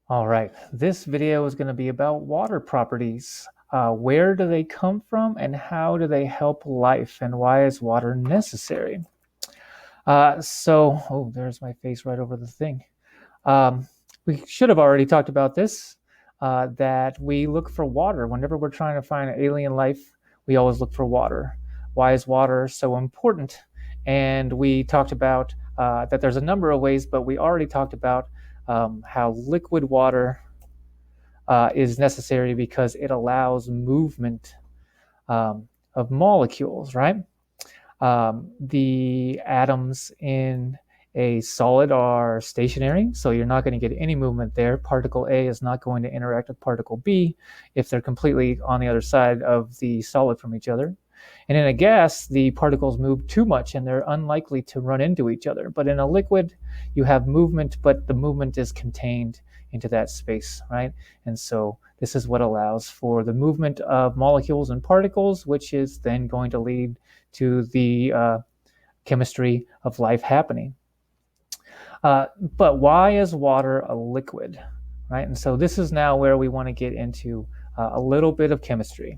All right, this video is going to be about water properties. Where do they come from and how do they help life and why is water necessary? Oh, there's my face right over the thing. Um, we should have already talked about this, that we look for water. Whenever we're trying to find alien life, we always look for water. Why is water so important? And we talked about that there's a number of ways, but we already talked about how liquid water is necessary because it allows movement of molecules, right? The atoms in a solid are stationary, so you're not going to get any movement there. Particle A is not going to interact with particle B if they're completely on the other side of the solid from each other. And in a gas, the particles move too much and they're unlikely to run into each other. But in a liquid, you have movement, but the movement is contained into that space, right? And so this is what allows for the movement of molecules and particles, which is then going to lead to the chemistry of life happening. But why is water a liquid, right? And so this is now where we want to get into a little bit of chemistry.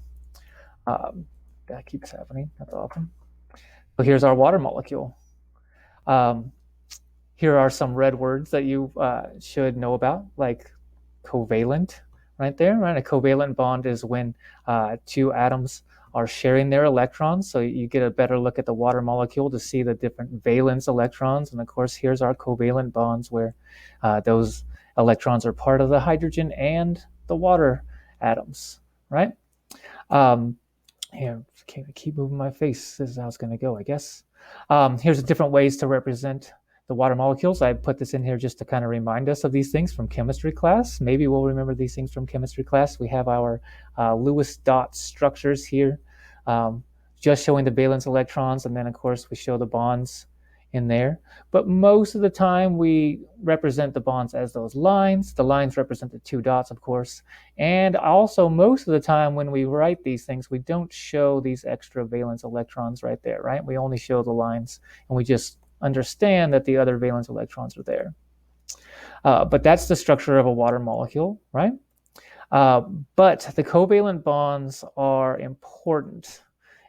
Um, that keeps happening. That's awesome. So here's our water molecule. Um, here are some red words that you should know about, like covalent, right there, right? A covalent bond is when two atoms are sharing their electrons. So you get a better look at the water molecule to see the different valence electrons. And of course, here's our covalent bonds where those electrons are part of the hydrogen and the water atoms, right? Here, keep moving my face. This is how it's going to go, I guess. Here's different ways to represent the water molecules. I put this in here just to kind of remind us of these things from chemistry class. Maybe we'll remember these things from chemistry class. We have our Lewis dot structures here, just showing the valence electrons, and then of course we show the bonds in there. But most of the time we represent the bonds as those lines. The lines represent the two dots, of course. And also most of the time when we write these things, we don't show these extra valence electrons right there, right? We only show the lines and we just understand that the other valence electrons are there. But that's the structure of a water molecule, right? But the covalent bonds are important.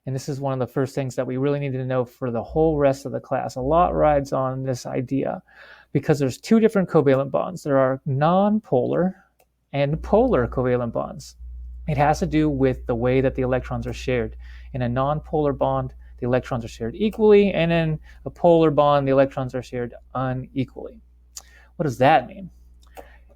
And this is one of the first things that we really need to know for the whole rest of the class. A lot rides on this idea because there's two different covalent bonds. There are nonpolar and polar covalent bonds. It has to do with the way that the electrons are shared. In a nonpolar bond, the electrons are shared equally, and in a polar bond, the electrons are shared unequally. What does that mean?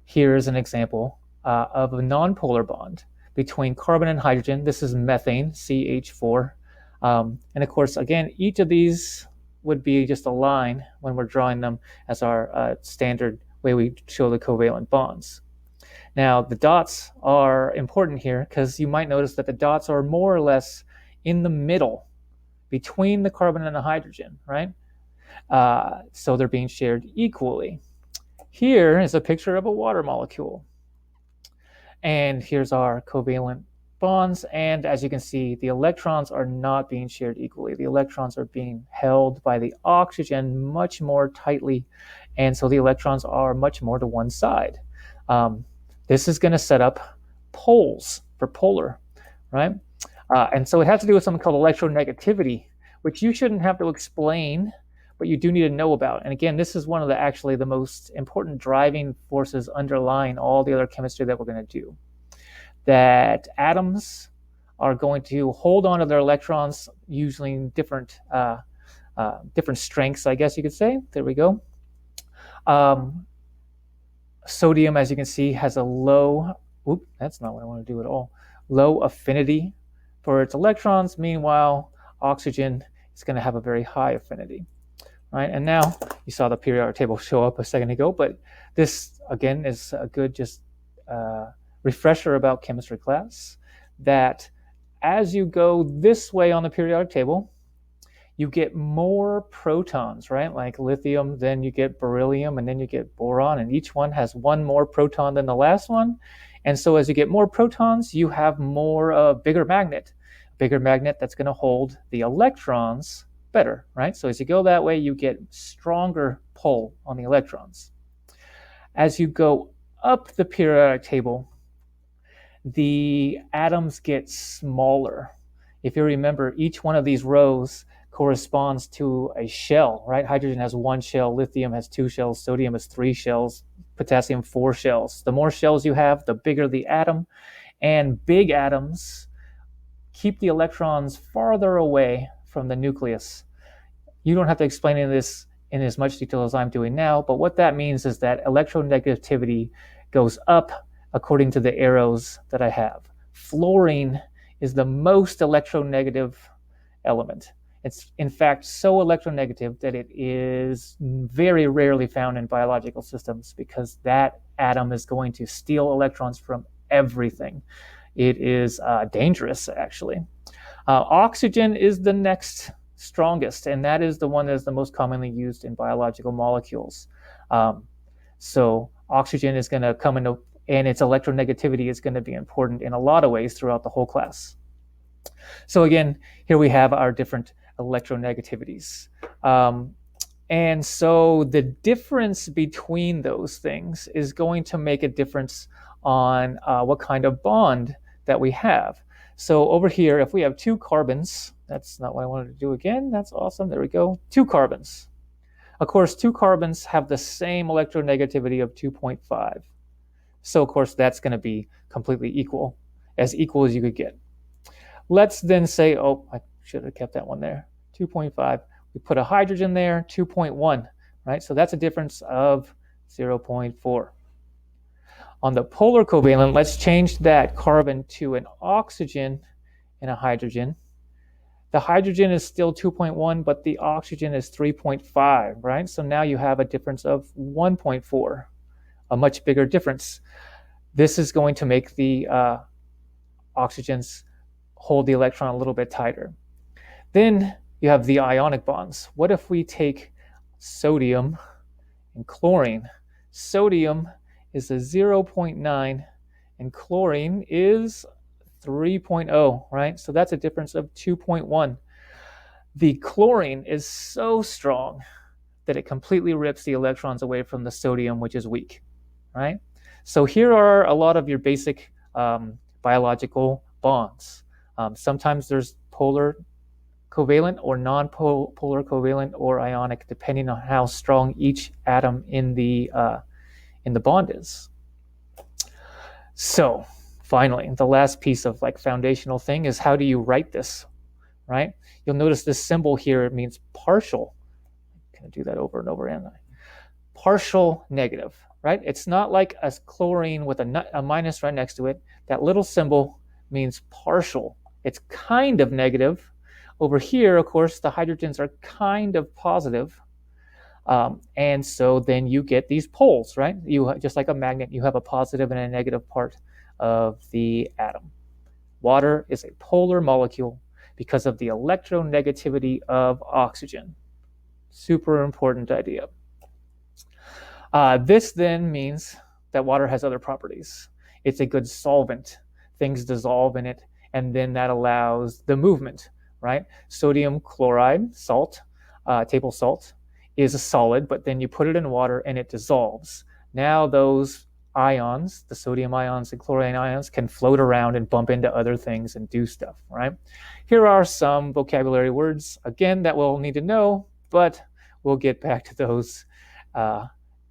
Here's an example of a nonpolar bond between carbon and hydrogen. This is methane, CH4. And of course, again, each of these would be just a line when we're drawing them as our standard way we show the covalent bonds. Now, the dots are important here because you might notice that the dots are more or less in the middle between the carbon and the hydrogen, right? So they're being shared equally. Here is a picture of a water molecule. And here's our covalent bonds. And as you can see, the electrons are not being shared equally. The electrons are being held by the oxygen much more tightly. And so the electrons are much more to one side. This is going to set up poles for polar, right? And so it has to do with something called electronegativity, which you shouldn't have to explain, but you do need to know about. And again, this is one of the actually the most important driving forces underlying all the other chemistry that we're going to do. That atoms are going to hold on to their electrons using different strengths, I guess you could say. There we go. Sodium, as you can see, has a low, that's not what I want to do at all, low affinity for its electrons. Meanwhile, oxygen is going to have a very high affinity, right? And now you saw the periodic table show up a second ago, but this, again, is a good just refresher about chemistry class, that as you go this way on the periodic table, you get more protons, right? Like lithium, then you get beryllium, and then you get boron, and each one has one more proton than the last one. And so as you get more protons, you have more bigger magnet that's going to hold the electrons better, right? So as you go that way, you get stronger pull on the electrons. As you go up the periodic table, the atoms get smaller. If you remember, each one of these rows corresponds to a shell, right? Hydrogen has one shell, lithium has two shells, sodium has three shells, potassium four shells. The more shells you have, the bigger the atom, and big atoms keep the electrons farther away from the nucleus. You don't have to explain this in as much detail as I'm doing now, but what that means is that electronegativity goes up according to the arrows that I have. Fluorine is the most electronegative element. It's in fact so electronegative that it is very rarely found in biological systems because that atom is going to steal electrons from everything. It is dangerous, actually. Oxygen is the next strongest, and that is the one that is the most commonly used in biological molecules. So oxygen is going to come into, and its electronegativity is going to be important in a lot of ways throughout the whole class. So again, here we have our different electronegativities. And so the difference between those things is going to make a difference on what kind of bond that we have. So over here, if we have two carbons, that's not what I wanted to do again. That's awesome. There we go. Two carbons. Of course, two carbons have the same electronegativity of 2.5. So of course, that's going to be completely equal as you could get. Let's then say, oh, I should have kept that one there, 2.5. We put a hydrogen there, 2.1, right? So that's a difference of 0.4. On the polar covalent, let's change that carbon to an oxygen and a hydrogen. The hydrogen is still 2.1, but the oxygen is 3.5, right? So now you have a difference of 1.4, a much bigger difference. This is going to make the oxygens hold the electron a little bit tighter. Then you have the ionic bonds. What if we take sodium and chlorine? Sodium is a 0.9 and chlorine is 3.0, right? So that's a difference of 2.1. The chlorine is so strong that it completely rips the electrons away from the sodium, which is weak, right? So here are a lot of your basic biological bonds. Sometimes there's polar covalent or non-polar covalent or ionic, depending on how strong each atom in the bond is. So finally, the last piece of like foundational thing is how do you write this, right? You'll notice this symbol here, it means partial. I'm going to do that over and over again. Partial negative, right? It's not like a chlorine with a minus right next to it. That little symbol means partial. It's kind of negative. Over here, of course, the hydrogens are kind of positive. And so then you get these poles, right? You just like a magnet, you have a positive and a negative part of the atom. Water is a polar molecule because of the electronegativity of oxygen. Super important idea. This then means that water has other properties. It's a good solvent. Things dissolve in it, and then that allows the movement, right? Sodium chloride, salt, table salt, is a solid, but then you put it in water and it dissolves. Now those ions, the sodium ions and chlorine ions, can float around and bump into other things and do stuff, right? Here are some vocabulary words, again, that we'll need to know, but we'll get back to those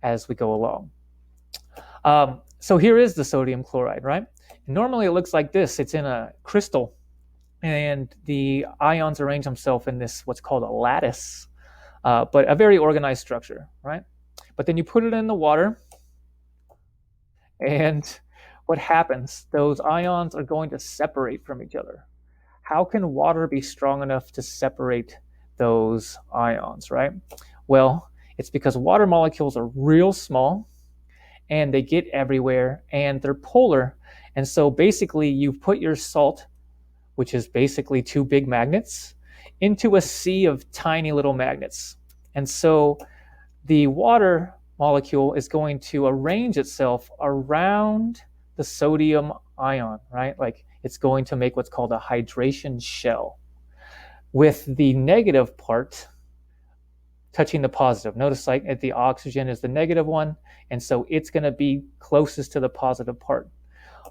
as we go along. So here is the sodium chloride, right? Normally it looks like this. It's in a crystal, and the ions arrange themselves in this, what's called a lattice, but a very organized structure, right? But then you put it in the water, and what happens? Those ions are going to separate from each other. How can water be strong enough to separate those ions, right? Well, it's because water molecules are real small, and they get everywhere, and they're polar. And so basically you put your salt, which is basically two big magnets, into a sea of tiny little magnets. And so the water molecule is going to arrange itself around the sodium ion, right? Like it's going to make what's called a hydration shell. With the negative part touching the positive. Notice like the oxygen is the negative one, and so it's going to be closest to the positive part.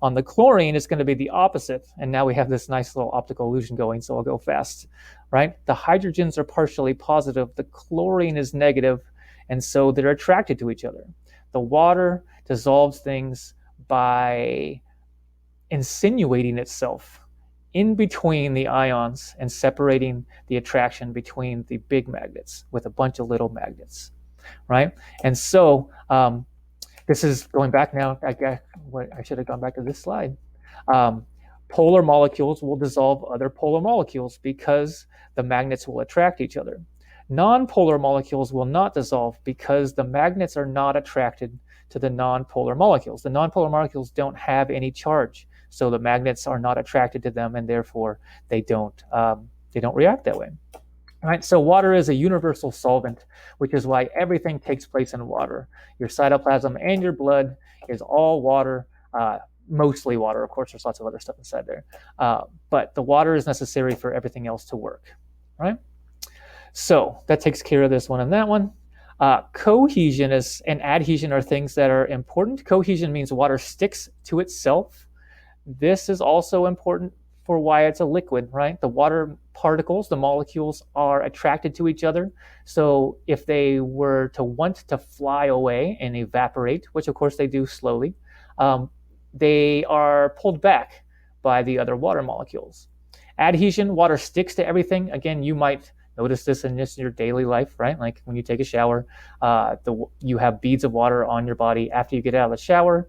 On the chlorine, it's going to be the opposite. And now we have this nice little optical illusion going, so I'll go fast, right? The hydrogens are partially positive. The chlorine is negative, and so they're attracted to each other. The water dissolves things by insinuating itself in between the ions and separating the attraction between the big magnets with a bunch of little magnets, right? And so this is going back now. I should have gone back to this slide. Polar molecules will dissolve other polar molecules because the magnets will attract each other. Non-polar molecules will not dissolve because the magnets are not attracted to the non-polar molecules. The non-polar molecules don't have any charge, so the magnets are not attracted to them, and therefore they don't react that way. All right, so water is a universal solvent, which is why everything takes place in water. Your cytoplasm and your blood is all water, mostly water. Of course, there's lots of other stuff inside there, but the water is necessary for everything else to work, right? So that takes care of this one and that one. Cohesion and adhesion are things that are important. Cohesion means water sticks to itself. This is also important for why it's a liquid, right? The water particles, the molecules, are attracted to each other. So if they were to want to fly away and evaporate, which of course they do slowly, they are pulled back by the other water molecules. Adhesion, water sticks to everything. Again, you might notice this in just your daily life, right? Like when you take a shower, you have beads of water on your body after you get out of the shower,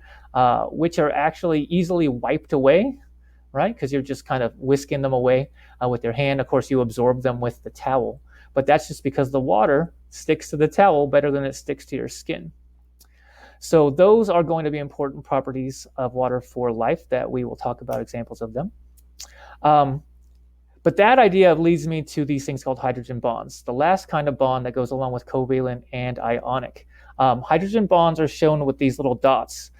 which are actually easily wiped away, right? Because you're just kind of whisking them away with your hand. Of course, you absorb them with the towel, but that's just because the water sticks to the towel better than it sticks to your skin. So those are going to be important properties of water for life that we will talk about examples of them. But that idea leads me to these things called hydrogen bonds, the last kind of bond that goes along with covalent and ionic. Hydrogen bonds are shown with these little dots.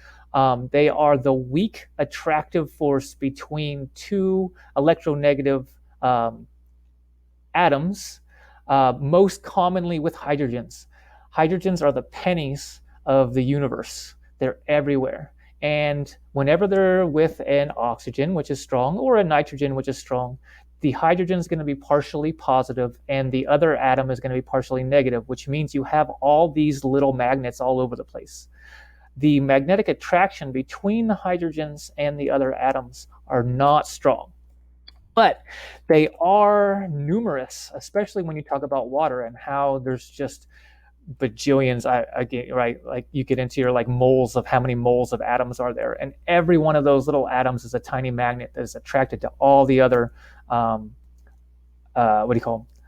They are the weak attractive force between two electronegative atoms, most commonly with hydrogens. Hydrogens are the pennies of the universe. They're everywhere. And whenever they're with an oxygen, which is strong, or a nitrogen, which is strong, the hydrogen is going to be partially positive and the other atom is going to be partially negative, which means you have all these little magnets all over the place. The magnetic attraction between the hydrogens and the other atoms are not strong, but they are numerous, especially when you talk about water and how there's just bajillions, right? Like you get into your like moles of how many moles of atoms are there, and every one of those little atoms is a tiny magnet that is attracted to all the other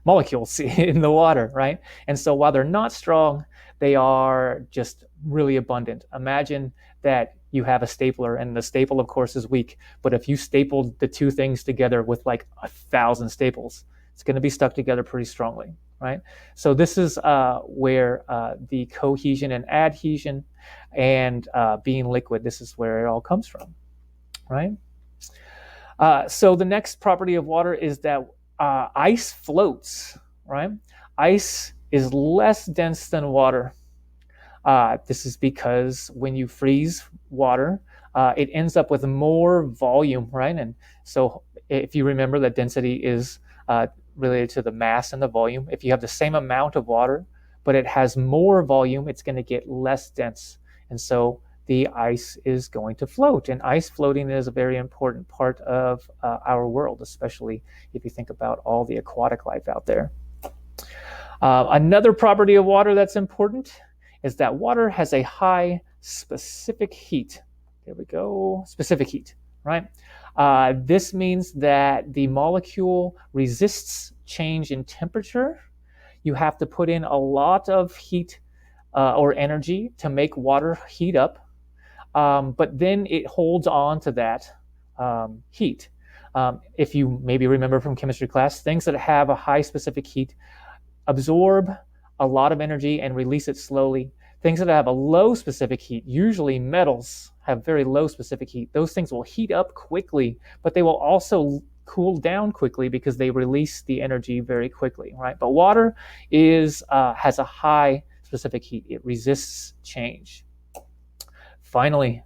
molecules in the water, right? And so while they're not strong, they are just really abundant. Imagine that you have a stapler, and the staple, of course, is weak, but if you stapled the two things together with like 1,000 staples, it's going to be stuck together pretty strongly, right? So this is where the cohesion and adhesion and being liquid, this is where it all comes from, right? So the next property of water is that ice floats, right? Ice is less dense than water. This is because when you freeze water, it ends up with more volume, right? And so if you remember that density is related to the mass and the volume, if you have the same amount of water, but it has more volume, it's going to get less dense. And so the ice is going to float. And ice floating is a very important part of our world, especially if you think about all the aquatic life out there. Another property of water that's important is that water has a high specific heat. There we go, specific heat, right? This means that the molecule resists change in temperature. You have to put in a lot of heat or energy to make water heat up, but then it holds on to that heat. If you maybe remember from chemistry class, things that have a high specific heat absorb a lot of energy and release it slowly. Things that have a low specific heat, usually metals have very low specific heat. Those things will heat up quickly, but they will also cool down quickly because they release the energy very quickly, right? But water has a high specific heat. It resists change. Finally,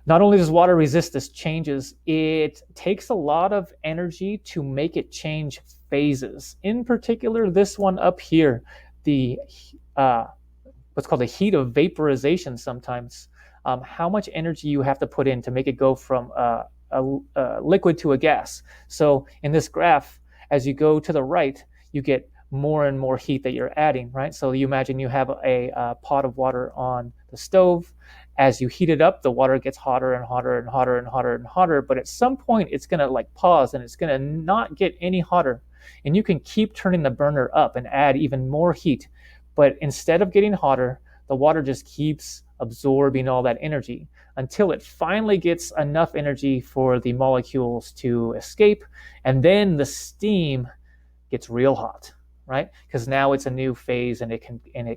not only does water resist this changes, it takes a lot of energy to make it change phases. In particular, this one up here, the what's called the heat of vaporization sometimes, how much energy you have to put in to make it go from a liquid to a gas. So in this graph, as you go to the right, you get more and more heat that you're adding, right? So you imagine you have a pot of water on the stove. As you heat it up, the water gets hotter and hotter and hotter and hotter and hotter. But at some point, it's going to like pause and it's going to not get any hotter. And you can keep turning the burner up and add even more heat. But instead of getting hotter, the water just keeps absorbing all that energy until it finally gets enough energy for the molecules to escape. And then the steam gets real hot, right? Because now it's a new phase and it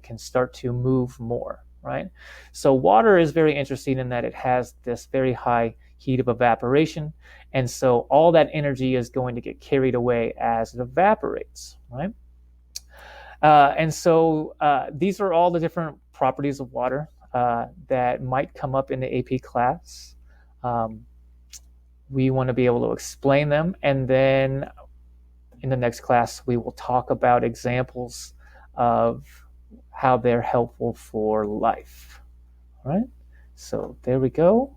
can start to move more, right? So water is very interesting in that it has this very high heat of evaporation. And so all that energy is going to get carried away as it evaporates, right? And so these are all the different properties of water that might come up in the AP class. We want to be able to explain them, and then in the next class, we will talk about examples of how they're helpful for life. All right, so there we go.